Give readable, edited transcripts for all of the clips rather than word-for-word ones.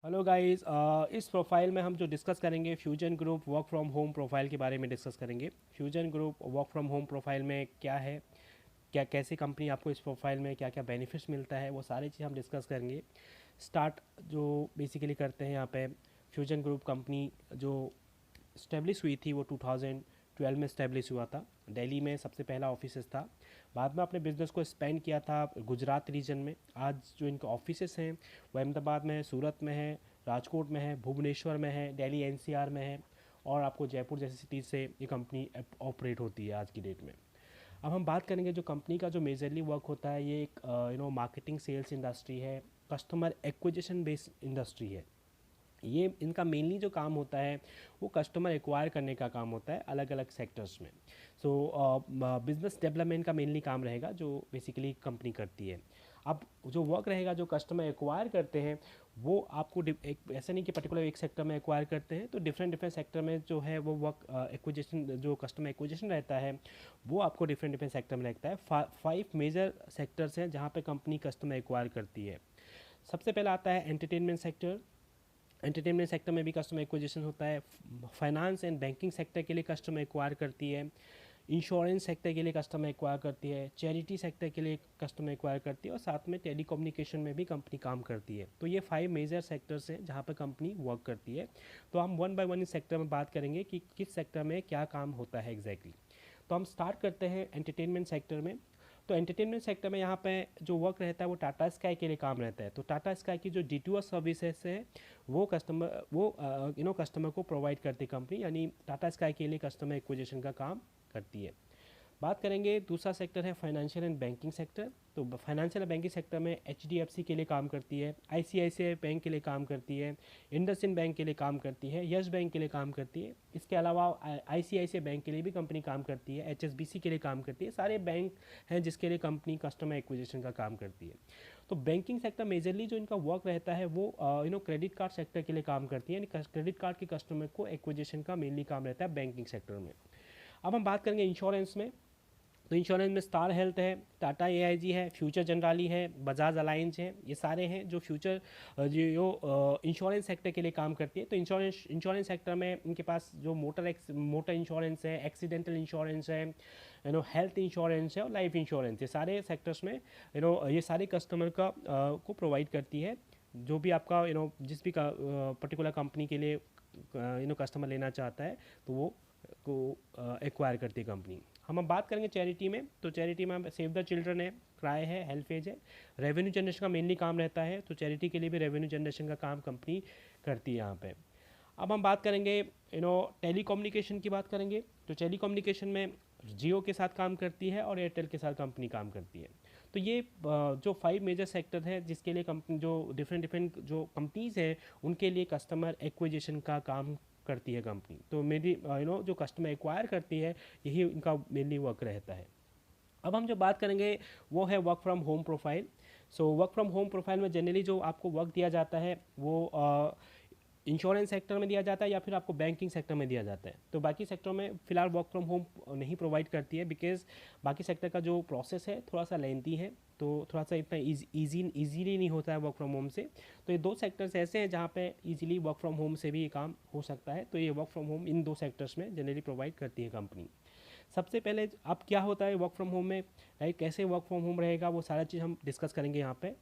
Hello guys, इस profile में हम जो डिस्कस करेंगे fusion group work from home profile के बारे में डिस्कस करेंगे। Fusion group work from home profile में क्या है, क्या कैसे कंपनी आपको इस प्रोफाइल में क्या क्या बेनिफिट्स मिलता है, वो सारी चीज़ हम डिस्कस करेंगे। स्टार्ट जो बेसिकली करते हैं यहाँ पे, फ्यूजन ग्रुप कंपनी जो इस्टेब्लिश हुई थी वो 2012 में इस्टेब्लिश हुआ था। दिल्ली में सबसे पहला ऑफिस था। बाद में अपने बिजनेस को एक्सपेंड किया था गुजरात रीजन में। आज जो इनके ऑफिस हैं वो अहमदाबाद में है, सूरत में है, राजकोट में है, भुवनेश्वर में है, दिल्ली एनसीआर में है, और आपको जयपुर जैसी सिटी से ये कंपनी ऑपरेट होती है आज की डेट में। अब हम बात करेंगे जो कंपनी का जो मेजरली वर्क होता है, ये एक मार्केटिंग सेल्स इंडस्ट्री है, कस्टमर एक्विजिशन बेस्ड इंडस्ट्री है। ये इनका मेनली जो काम होता है वो कस्टमर एक्वायर करने का काम होता है अलग अलग सेक्टर्स में। सो बिजनेस डेवलपमेंट का मेनली काम रहेगा जो बेसिकली कंपनी करती है। अब जो वर्क रहेगा जो कस्टमर एक्वायर करते हैं वो आपको एक ऐसा नहीं कि पर्टिकुलर एक सेक्टर में एक्वायर करते हैं, तो डिफरेंट डिफरेंट सेक्टर में जो है वो वर्क एक्विजिशन जो कस्टमर एक्विजिशन रहता है वो आपको डिफरेंट डिफरेंट सेक्टर में लगता है। 5 मेजर सेक्टर्स हैं जहाँ पे कंपनी कस्टमर एक्वायर करती है। सबसे पहला आता है एंटरटेनमेंट सेक्टर। एंटरटेनमेंट सेक्टर में भी कस्टमर एक्विजिशन होता है। फाइनेंस एंड बैंकिंग सेक्टर के लिए कस्टमर एक्वायर करती है। इंश्योरेंस सेक्टर के लिए कस्टमर एक्वायर करती है। चैरिटी सेक्टर के लिए कस्टमर एक्वायर करती है, और साथ में टेलीकम्युनिकेशन में भी कंपनी काम करती है। तो ये 5 मेजर सेक्टर्स हैं जहाँ पर कंपनी वर्क करती है। तो हम वन बाय वन इस सेक्टर में बात करेंगे कि किस सेक्टर में क्या काम होता है एग्जैक्टली। तो हम स्टार्ट करते हैं एंटरटेनमेंट सेक्टर में। तो एंटरटेनमेंट सेक्टर में यहाँ पे जो वर्क रहता है वो टाटा स्काई के लिए काम रहता है। तो टाटा स्काई की जो DTOS सर्विसेज है वो कस्टमर को प्रोवाइड करती कंपनी, यानी टाटा स्काई के लिए कस्टमर एक्विजिशन का काम करती है। बात करेंगे दूसरा सेक्टर है फाइनेंशियल एंड बैंकिंग सेक्टर। तो फाइनेंशियल एंड बैंकिंग सेक्टर में HDFC के लिए काम करती है, ICICI बैंक के लिए काम करती है, इंडसइंड बैंक के लिए काम करती है, यस बैंक के लिए काम करती है। इसके अलावा ICICI बैंक के लिए भी कंपनी काम करती है, HSBC के लिए काम करती है। सारे बैंक हैं जिसके लिए कंपनी कस्टमर एक्विजिशन का काम करती है। तो बैंकिंग सेक्टर मेजरली जो इनका वर्क रहता है वो क्रेडिट कार्ड सेक्टर के लिए काम करती है, यानी क्रेडिट कार्ड के कस्टमर को एक्विजिशन का मेनली काम रहता है बैंकिंग सेक्टर में। अब हम बात करेंगे इंश्योरेंस में। तो इंश्योरेंस में स्टार हेल्थ है, टाटा AIG है, फ्यूचर जनरली है, बजाज अलायंस है। ये सारे हैं जो जो इंश्योरेंस सेक्टर के लिए काम करती है। तो इंश्योरेंस सेक्टर में इनके पास जो मोटर इंश्योरेंस है, एक्सीडेंटल इंश्योरेंस है, हेल्थ इंश्योरेंस है, और लाइफ इंश्योरेंस, ये सारे सेक्टर्स में ये सारे कस्टमर का को प्रोवाइड करती है। जो भी आपका जिस भी पर्टिकुलर कंपनी के लिए कस्टमर लेना चाहता है तो वो को एक्वायर करती है कंपनी। हम अब बात करेंगे चैरिटी में। तो चैरिटी में सेव द चिल्ड्रन है, क्राई है, हेल्पेज है। रेवेन्यू जनरेशन का मेनली काम रहता है, तो चैरिटी के लिए भी रेवेन्यू जनरेशन का काम कंपनी करती है यहाँ पे। अब हम बात करेंगे टेली कम्युनिकेशन की बात करेंगे। तो टेली कम्युनिकेशन में जियो के साथ काम करती है और एयरटेल के साथ कंपनी काम करती है। तो ये जो 5 मेजर सेक्टर है जिसके लिए कंपनी जो डिफरेंट डिफरेंट जो कंपनीज हैं उनके लिए कस्टमर एक्विजिशन का काम करती है कंपनी। तो मेरी जो कस्टमर एक्वायर करती है यही इनका मेनली वर्क रहता है। अब हम जो बात करेंगे वो है work from home profile. So work from home profile में जनरली जो आपको वर्क दिया जाता है वो इंश्योरेंस सेक्टर में दिया जाता है या फिर आपको बैंकिंग सेक्टर में दिया जाता है। तो बाकी सेक्टर में फ़िलहाल वर्क फ्रॉम होम नहीं प्रोवाइड करती है, बिकॉज बाकी सेक्टर का जो प्रोसेस है थोड़ा सा लेंथी है, तो थोड़ा सा इतना ईजीली नहीं होता है वर्क फ्रॉम होम से। तो ये 2 सेक्टर्स ऐसे हैं जहाँ पे इजीली वर्क फ्रॉम होम से भी ये काम हो सकता है। तो ये work from home in 2 sectors में जनरली प्रोवाइड करती है कंपनी। सबसे पहले अब क्या होता है वर्क फ्रॉम होम में, राइट, कैसे वर्क फ्रॉम होम रहेगा वो सारा चीज़ हम डिस्कस करेंगे यहाँ पे।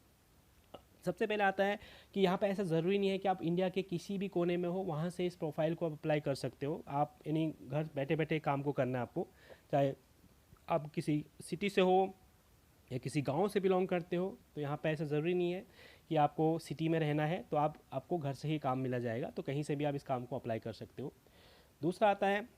सबसे पहले आता है कि यहाँ पे ऐसा ज़रूरी नहीं है कि आप इंडिया के किसी भी कोने में हो वहाँ से इस प्रोफाइल को अप्लाई कर सकते हो। आप यानी घर बैठे बैठे काम को करना है आपको, चाहे आप किसी सिटी से हो या किसी गांव से बिलोंग करते हो। तो यहाँ पे ऐसा ज़रूरी नहीं है कि आपको सिटी में रहना है, तो आपको घर से ही काम मिला जाएगा, तो कहीं से भी आप इस काम को अप्लाई कर सकते हो। दूसरा आता है,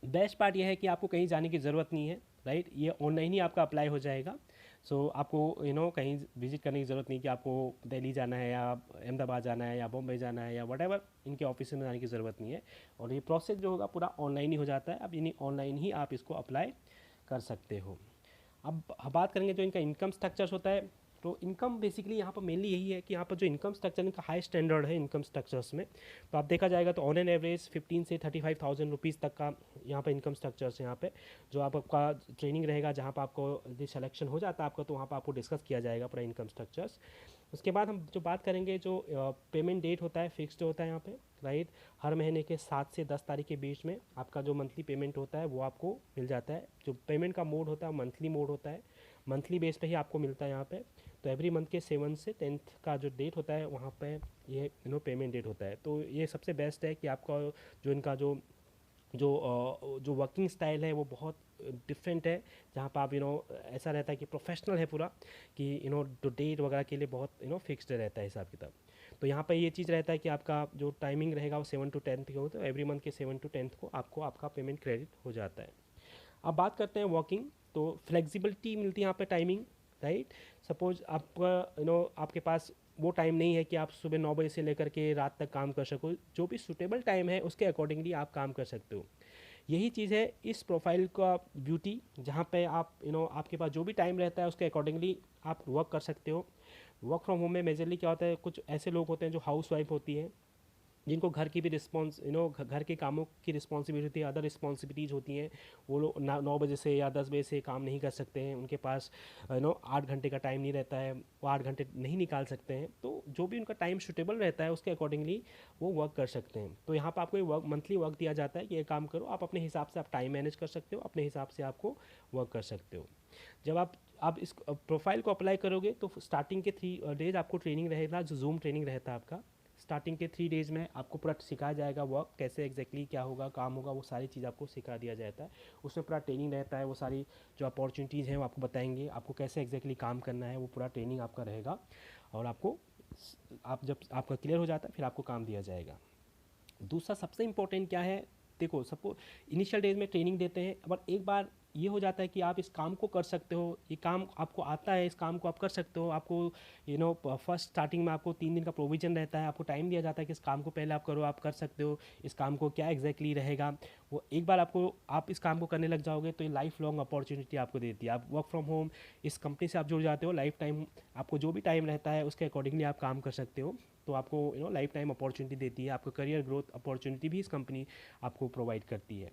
बेस्ट पार्ट यह है कि आपको कहीं जाने की ज़रूरत नहीं है, राइट, ये ऑनलाइन ही आपका अप्लाई हो जाएगा। सो आपको कहीं विजिट करने की ज़रूरत नहीं कि आपको दिल्ली जाना है या अहमदाबाद जाना है या बॉम्बे जाना है या वट इनके ऑफिस में जाने की ज़रूरत नहीं है। और ये प्रोसेस जो होगा पूरा ऑनलाइन ही हो जाता है। अब यानी ऑनलाइन ही आप इसको अप्लाई कर सकते हो। अब बात करेंगे जो इनका इनकम स्ट्रक्चर्स होता है। तो इनकम बेसिकली यहाँ पर मेनली यही है कि यहाँ पर जो इनकम स्ट्रक्चर इनका हाई स्टैंडर्ड है इनकम स्ट्रक्चर्स में। तो आप देखा जाएगा तो ऑन एन एवरेज 15 से 35,000 रुपीज़ तक का यहाँ पर इनकम स्ट्रक्चर्स है। यहाँ पे जो आपका ट्रेनिंग रहेगा, जहाँ पर आपको यदि सिलेक्शन हो जाता है आपका, तो वहाँ पर आपको डिस्कस किया जाएगा पूरा इनकम स्ट्रक्चर्स। उसके बाद हम जो बात करेंगे, जो पेमेंट डेट होता है फिक्स्ड होता है यहाँ पे, राइट। हर महीने के 7 से 10 तारीख के बीच में आपका जो मंथली पेमेंट होता है वो आपको मिल जाता है। जो पेमेंट का मोड होता है मंथली मोड होता है, मंथली बेस पे ही आपको मिलता है यहाँ पे। तो एवरी मंथ के 7 से 10th का जो डेट होता है वहाँ पे ये पेमेंट डेट होता है। तो ये सबसे बेस्ट है कि आपका जो इनका जो वर्किंग स्टाइल है वो बहुत डिफरेंट है, जहाँ पर आप ऐसा रहता है कि प्रोफेशनल है पूरा, कि जो डेट वगैरह के लिए बहुत फिक्स्ड रहता है हिसाब किताब। तो यहाँ पर ये चीज़ रहता है कि आपका जो टाइमिंग रहेगा वो 7 to 10 के हो, तो एवरी मंथ के 7 to 10 को आपको आपका पेमेंट क्रेडिट हो जाता है। अब बात करते हैं वर्किंग, तो फ्लेक्सिबिलिटी मिलती है यहाँ पे टाइमिंग, राइट। सपोज आपका आपके पास वो टाइम नहीं है कि आप सुबह 9 बजे से लेकर के रात तक काम कर सको, जो भी सूटेबल टाइम है उसके अकॉर्डिंगली आप काम कर सकते हो। यही चीज़ है इस प्रोफाइल का ब्यूटी, जहाँ पे आप आपके पास जो भी टाइम रहता है उसके अकॉर्डिंगली आप वर्क कर सकते हो। वर्क फ्रॉम होम में मेजरली क्या होता है, कुछ ऐसे लोग होते हैं जो हाउस वाइफ होती हैं, जिनको घर की भी घर के कामों की रिस्पॉन्सिबिलिटी होती है, अदर रिस्पॉन्सिबिलिटीज़ होती हैं। वो लोग 9 बजे से या 10 बजे से काम नहीं कर सकते हैं, उनके पास 8 घंटे का टाइम नहीं रहता है, वो 8 घंटे नहीं निकाल सकते हैं। तो जो भी उनका टाइम सूटेबल रहता है उसके अकॉर्डिंगली वो वर्क कर सकते हैं। तो यहाँ पर आपको वर्क मंथली वर्क दिया जाता है कि ये काम करो, आप अपने हिसाब से आप टाइम मैनेज कर सकते हो, अपने हिसाब से आपको वर्क कर सकते हो। जब आप इस प्रोफाइल को अप्लाई करोगे तो स्टार्टिंग के 3 डेज आपको ट्रेनिंग रहेगा, जो जूम ट्रेनिंग रहता है आपका। स्टार्टिंग के 3 डेज़ में आपको पूरा सिखाया जाएगा वर्क कैसे एग्जैक्टली क्या होगा, काम होगा, वो सारी चीज़ आपको सिखा दिया जाता है। उसमें पूरा ट्रेनिंग रहता है, वो सारी जो अपॉर्चुनिटीज़ हैं वो आपको बताएंगे, आपको कैसे एग्जैक्टली काम करना है, वो पूरा ट्रेनिंग आपका रहेगा। और आप जब आपका क्लियर हो जाता है फिर आपको काम दिया जाएगा। दूसरा सबसे इम्पोर्टेंट क्या है, देखो सपोज इनिशियल डेज में ट्रेनिंग देते हैं, पर एक बार ये हो जाता है कि आप इस काम को कर सकते हो, ये काम आपको आता है, इस काम को आप कर सकते हो। आपको फर्स्ट स्टार्टिंग में आपको 3 दिन का प्रोविज़न रहता है, आपको टाइम दिया जाता है कि इस काम को पहले आप करो, आप कर सकते हो, इस काम को क्या एग्जैक्टली रहेगा। वो एक बार आप इस काम को करने लग जाओगे तो ये लाइफ लॉन्ग अपॉर्चुनिटी आपको देती है। आप वर्क फ्रॉम होम इस कंपनी से आप जुड़ जाते हो, लाइफ टाइम आपको जो भी टाइम रहता है उसके अकॉर्डिंगली आप काम कर सकते हो। तो आपको लाइफ टाइम अपॉर्चुनिटी देती है, आपको करियर ग्रोथ अपॉर्चुनिटी भी इस कंपनी आपको प्रोवाइड करती है।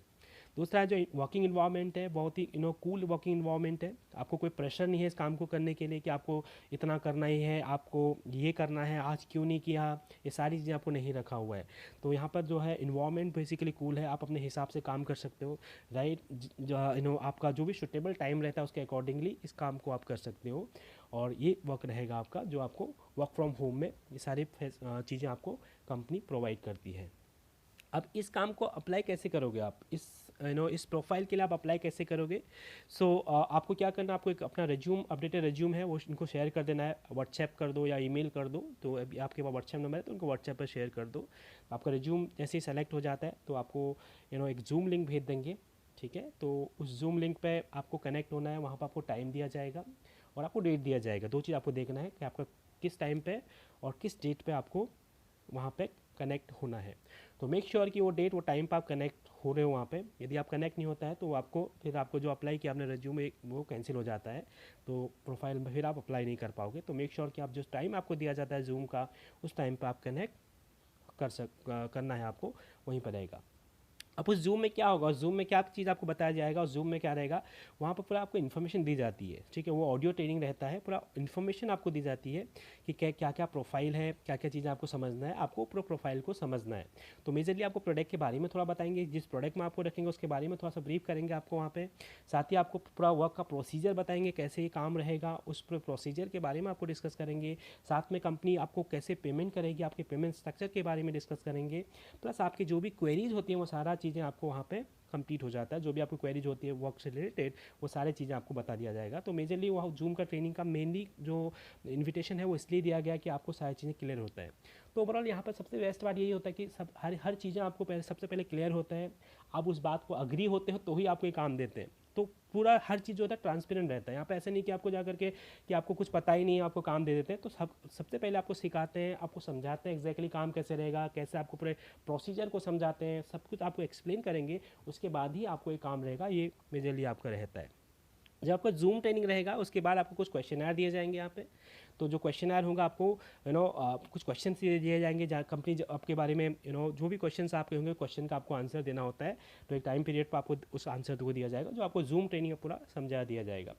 दूसरा जो वर्किंग इन्वायरमेंट है, बहुत ही कूल वर्किंग इन्वायरमेंट है। आपको कोई प्रेशर नहीं है इस काम को करने के लिए कि आपको इतना करना ही है, आपको ये करना है, आज क्यों नहीं किया, ये सारी चीज़ें आपको नहीं रखा हुआ है। तो यहाँ पर जो है इन्वायरमेंट बेसिकली कूल है, आप अपने हिसाब से काम कर सकते हो, राइट। जो आपका जो भी सुटेबल टाइम रहता है उसके अकॉर्डिंगली इस काम को आप कर सकते हो। और ये वर्क रहेगा आपका, जो आपको वर्क फ्रॉम होम में ये सारी चीज़ें आपको कंपनी प्रोवाइड करती है। अब इस काम को अप्लाई कैसे करोगे आप, इस प्रोफाइल के लिए आप अप्लाई कैसे करोगे। आपको क्या करना है, आपको एक अपना रेज्यूम, अपडेटेड रेज्यूम है वो इनको शेयर कर देना है, व्हाट्सएप कर दो या ईमेल कर दो। तो अभी आपके पास व्हाट्सएप नंबर है तो उनको व्हाट्सएप पर शेयर कर दो। आपका रेज्यूम जैसे ही सेलेक्ट हो जाता है तो आपको एक जूम लिंक भेज देंगे, ठीक है। तो उस जूम लिंक पे आपको कनेक्ट होना है, वहाँ पर आपको टाइम दिया जाएगा और आपको डेट दिया जाएगा। 2 चीज़ आपको देखना है कि आपका किस टाइम पे और किस डेट पे आपको वहाँ पे कनेक्ट होना है। तो मेक श्योर कि वो डेट वो टाइम पर आप कनेक्ट हो रहे हो वहाँ पे। यदि आप कनेक्ट नहीं होता है तो आपको जो अप्लाई किया आपने रेज्यूमे वो कैंसिल हो जाता है, तो प्रोफाइल में फिर आप अप्लाई नहीं कर पाओगे। तो मेक श्योर कि आप जिस टाइम आपको दिया जाता है जूम का, उस टाइम पर आप कनेक्ट करना है आपको, वहीं पर रहेगा। अब उस जूम में क्या होगा, उस जूम में क्या चीज़ आपको बताया जाएगा, उस जूम में क्या रहेगा, वहाँ पर पूरा आपको इन्फॉर्मेशन दी जाती है, ठीक है। वो ऑडियो ट्रेनिंग रहता है, पूरा इन्फॉर्मेशन आपको दी जाती है कि क्या क्या प्रोफाइल है, क्या क्या चीज़ें आपको समझना है, आपको पूरा प्रोफाइल को समझना है। तो मेजरली आपको प्रोडक्ट के बारे में थोड़ा बताएंगे, जिस प्रोडक्ट में आपको रखेंगे उसके बारे में थोड़ा सा ब्रीफ करेंगे आपको वहाँ पर। साथ ही आपको पूरा वर्क का प्रोसीजर बताएंगे, कैसे ये काम रहेगा, उस प्रोसीजर के बारे में आपको डिस्कस करेंगे। साथ में कंपनी आपको कैसे पेमेंट करेगी, आपके पेमेंट स्ट्रक्चर के बारे में डिस्कस करेंगे। प्लस आपकी जो भी क्वेरीज होती हैं वो सारा चीज़ें आपको वहाँ पे कंप्लीट हो जाता है। जो भी आपको क्वेरीज होती है वर्क से रिलेटेड, वो सारी चीज़ें आपको बता दिया जाएगा। तो मेजरली वहाँ जूम का ट्रेनिंग का मेनली जो इन्विटेशन है वो इसलिए दिया गया कि आपको सारी चीज़ें क्लियर होता है। तो ओवरऑल यहाँ पर सबसे बेस्ट बात यही होता है कि हर चीज़ें आपको सबसे पहले क्लियर होता है, आप उस बात को अग्री होते हो तो ही आपको ये काम देते हैं। तो पूरा हर चीज़ जो होता है ट्रांसपेरेंट रहता है यहाँ पे, ऐसा नहीं कि आपको जा करके कि आपको कुछ पता ही नहीं है आपको काम दे देते हैं। तो सबसे पहले आपको सिखाते हैं, आपको समझाते हैं एग्जैक्टली काम कैसे रहेगा, कैसे आपको पूरे प्रोसीजर को समझाते हैं, सब कुछ आपको एक्सप्लेन करेंगे, उसके बाद ही आपको ये काम रहेगा। ये मेजरली आपका रहता है। जब आपका जूम ट्रेनिंग रहेगा उसके बाद आपको कुछ क्वेश्चनर दिए जाएंगे यहाँ पे। तो जो क्वेश्चनर होगा आपको कुछ क्वेश्चन दिए जाएंगे जहाँ कंपनी आपके बारे में जो भी क्वेश्चंस आपके होंगे क्वेश्चन का आपको आंसर देना होता है। तो एक टाइम पीरियड पर आपको उस आंसर को दिया जाएगा, जो आपको जूम ट्रेनिंग में पूरा समझा दिया जाएगा।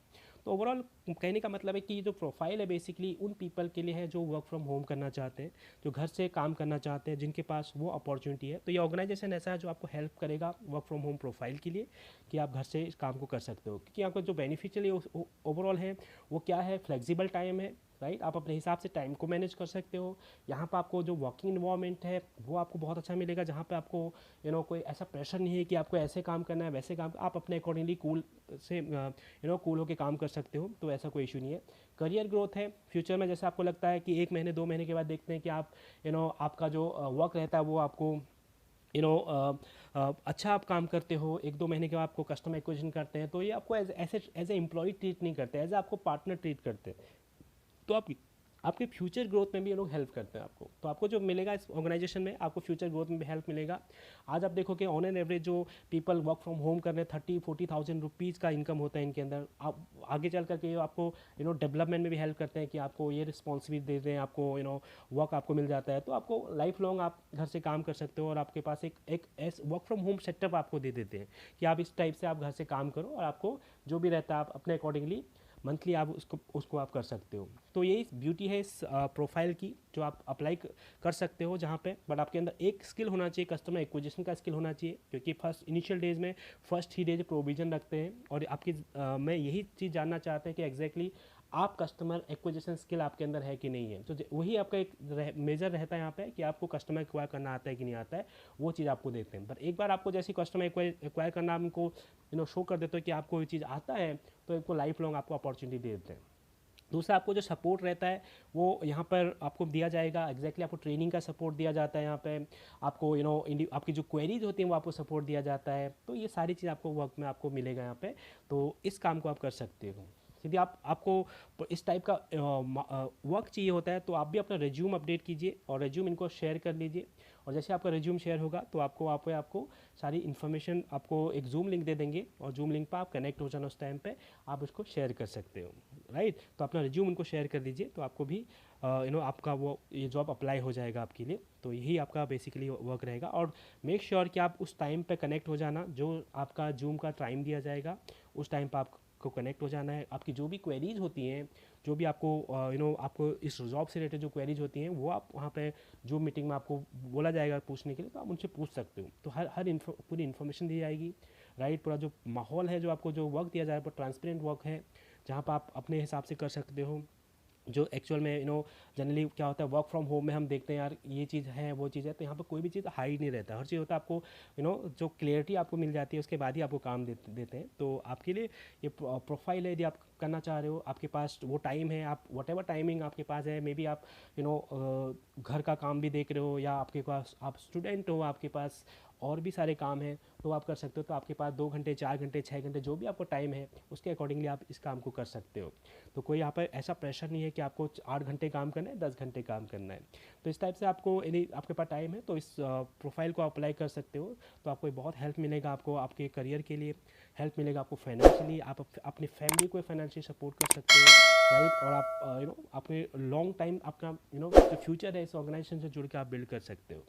तो ओवरऑल कहने का मतलब है कि जो प्रोफाइल है बेसिकली उन पीपल के लिए है जो वर्क फ्रॉम होम करना चाहते हैं, जो घर से काम करना चाहते हैं, जिनके पास वो अपॉर्चुनिटी है। तो ये ऑर्गेनाइजेशन ऐसा है जो आपको हेल्प करेगा वर्क फ्रॉम होम प्रोफाइल के लिए कि आप घर से इस काम को कर सकते हो। क्योंकि आपका जो बेनिफिशियली ओवरऑल है वो क्या है, फ्लेक्सिबल टाइम है, राइट। आप अपने हिसाब से टाइम को मैनेज कर सकते हो। यहाँ पर आपको जो वर्किंग इन्वायरमेंट है वो आपको बहुत अच्छा मिलेगा, जहाँ पे आपको कोई ऐसा प्रेशर नहीं है कि आपको ऐसे काम करना है वैसे काम, आप अपने अकॉर्डिंगली कूल से कूल होकर काम कर सकते हो। तो ऐसा कोई इशू नहीं है। करियर ग्रोथ है फ्यूचर में, जैसे आपको लगता है कि 1 महीने 2 महीने के बाद देखते हैं कि आप आपका जो वर्क रहता है वो आपको अच्छा आप काम करते हो, 1-2 महीने के बाद आपको कस्टमर एक्विजिशन करते हैं, तो ये आपको एज ए एम्प्लॉय ट्रीट नहीं करते, एज ए आपको पार्टनर ट्रीट करते हैं। तो आपके फ्यूचर ग्रोथ में भी ये लोग हेल्प करते हैं आपको। तो आपको जो मिलेगा इस ऑर्गेनाइजेशन में, आपको फ्यूचर ग्रोथ में भी हेल्प मिलेगा। आज आप देखो कि ऑन एन एवरेज जो पीपल वर्क फ्रॉम होम कर रहे हैं 30-40,000 रुपीज़ का इनकम होता है इनके अंदर। आप आगे चल करके आपको डेवलपमेंट में भी हेल्प करते हैं कि आपको ये रिस्पॉन्सिबिलिटी देते हैं, आपको वर्क आपको मिल जाता है। तो आपको लाइफ लॉन्ग आप घर से काम कर सकते हो, और आपके पास एक वर्क फ्रॉम होम सेटअप आपको दे देते हैं कि आप इस टाइप से आप घर से काम करो, और आपको जो भी रहता है आप अपने अकॉर्डिंगली मंथली आप उसको आप कर सकते हो। तो यही ब्यूटी है इस प्रोफाइल की, जो आप अप्लाई कर सकते हो जहाँ पे, बट आपके अंदर एक स्किल होना चाहिए, कस्टमर एक्विजिशन का स्किल होना चाहिए। क्योंकि फर्स्ट इनिशियल डेज में फर्स्ट ही डेज प्रोविजन रखते हैं, और आपकी मैं यही चीज़ जानना चाहते हैं कि एग्जैक्टली आप कस्टमर एक्विजिशन स्किल आपके अंदर है कि नहीं है। तो वही आपका एक मेजर रहता है यहाँ पे कि आपको कस्टमर एक्वायर करना आता है कि नहीं आता है, वो चीज़ आपको देते हैं। पर एक बार आपको जैसे कस्टमर एक्वायर करना हमको शो कर देते हो कि आपको ये चीज़ आता है, तो इनको लाइफ लॉन्ग आपको अपॉर्चुनिटी दे देते हैं। दूसरा, आपको जो सपोर्ट रहता है वो यहाँ पर आपको दिया जाएगा। एग्जैक्टली आपको ट्रेनिंग का सपोर्ट दिया जाता है यहाँ पे, आपको आपकी जो क्वेरीज होती हैं वो आपको सपोर्ट दिया जाता है। तो ये सारी चीज़ आपको वर्क में आपको मिलेगा यहाँ पे। तो इस काम को आप कर सकते हो। यदि आपको इस टाइप का वर्क चाहिए होता है, तो आप भी अपना रिज्यूम अपडेट कीजिए और रिज्यूम इनको शेयर कर लीजिए। और जैसे आपका रिज्यूम शेयर होगा तो आपको सारी इन्फॉर्मेशन, आपको एक जूम लिंक दे देंगे, और जूम लिंक पर आप कनेक्ट हो जाना, उस टाइम पे आप उसको शेयर कर सकते हो, राइट। तो अपना रिज्यूम उनको शेयर कर दीजिए, तो आपको भी आपका ये जॉब अप्लाई हो जाएगा आपके लिए। तो यही आपका बेसिकली वर्क रहेगा। और मेक श्योर कि आप उस टाइम पे कनेक्ट हो जाना, जो आपका जूम का टाइम दिया जाएगा उस टाइम पर आपको कनेक्ट हो जाना है। आपकी जो भी क्वेरीज होती हैं, जो भी आपको आपको इस जॉब से रिलेटेड जो क्वेरीज होती हैं, वो आप वहाँ पे जो मीटिंग में आपको बोला जाएगा पूछने के लिए, तो आप उनसे पूछ सकते हो। तो पूरी इन्फॉर्मेशन दी जाएगी, राइट। पूरा जो माहौल है, जो आपको जो वर्क दिया जाएगा, ट्रांसपेरेंट वर्क है, जहाँ पर आप अपने हिसाब से कर सकते हो। जो एक्चुअल में जनरली क्या होता है, वर्क फ्रॉम होम में हम देखते हैं यार ये चीज़ है वो चीज़ है, तो यहाँ पर कोई भी चीज़ हाइड नहीं रहता, हर चीज़ होता है। आपको जो क्लियरिटी आपको मिल जाती है, उसके बाद ही आपको काम देते हैं। तो आपके लिए ये प्रोफाइल है, यदि आप करना चाह रहे हो, आपके पास वो टाइम है, आप वट एवर टाइमिंग आपके पास है, मे बी आप घर का काम भी देख रहे हो, या आपके पास आप स्टूडेंट हो, आपके पास और भी सारे काम हैं, तो आप कर सकते हो। तो आपके पास 2 घंटे 4 घंटे 6 घंटे जो भी आपको टाइम है, उसके अकॉर्डिंगली आप इस काम को कर सकते हो। तो कोई यहाँ पर ऐसा प्रेशर नहीं है कि आपको 8 घंटे काम करना है, 10 घंटे काम करना है। तो इस टाइप से आपको, यदि आपके पास टाइम है, तो इस प्रोफाइल को अप्लाई कर सकते हो। तो आपको बहुत हेल्प मिलेगा, आपको आपके करियर के लिए हेल्प मिलेगा, आपको फाइनेंशियली, आप अपनी फैमिली को फाइनेंशियली सपोर्ट कर सकते हो, राइट। और आप अपने लॉन्ग टाइम अपना जो फ्यूचर है इस ऑर्गेनाइजेशन से जुड़ के आप बिल्ड कर सकते हो।